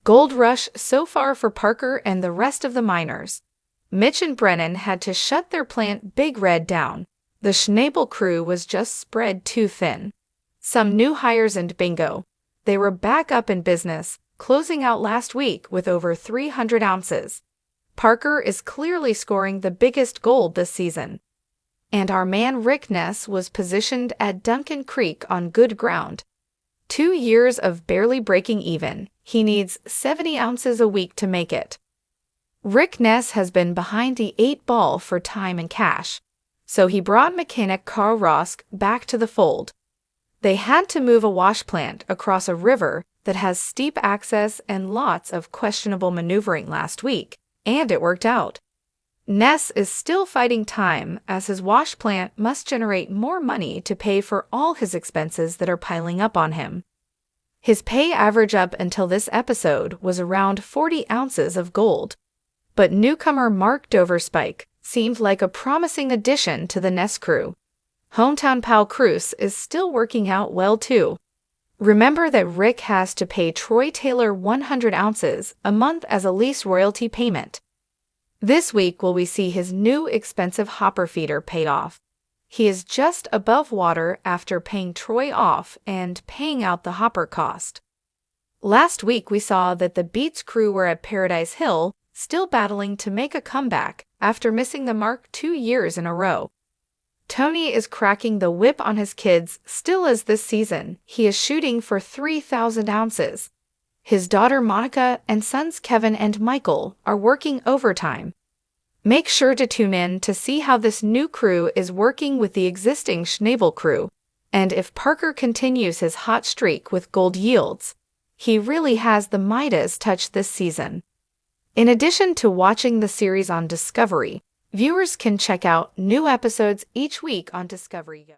Gold rush so far for Parker and the rest of the miners. Mitch and Brennan had to shut their plant Big Red down. The Schnabel crew was just spread too thin. Some new hires and bingo. They were back up in business, closing out last week with over 300 ounces. Parker is clearly scoring the biggest gold this season. And our man Rick Ness was positioned at Duncan Creek on good ground. 2 years of barely breaking even. He needs 70 ounces a week to make it. Rick Ness has been behind the 8 ball for time and cash, so he brought mechanic Carl Rosk back to the fold. They had to move a wash plant across a river that has steep access and lots of questionable maneuvering last week, and it worked out. Ness is still fighting time as his wash plant must generate more money to pay for all his expenses that are piling up on him. His pay average up until this episode was around 40 ounces of gold, but newcomer Mark Doverspike seemed like a promising addition to the Ness crew. Hometown pal Cruz is still working out well too. Remember that Rick has to pay Troy Taylor 100 ounces a month as a lease royalty payment. This week will we see his new expensive hopper feeder paid off. He is just above water after paying Troy off and paying out the hopper cost. Last week we saw that the Beats crew were at Paradise Hill, still battling to make a comeback after missing the mark 2 years in a row. Tony is cracking the whip on his kids still as this season. He is shooting for 3,000 ounces. His daughter Monica and sons Kevin and Michael are working overtime. Make sure to tune in to see how this new crew is working with the existing Schnabel crew, and if Parker continues his hot streak with gold yields. He really has the Midas touch this season. In addition to watching the series on Discovery, viewers can check out new episodes each week on Discovery Go.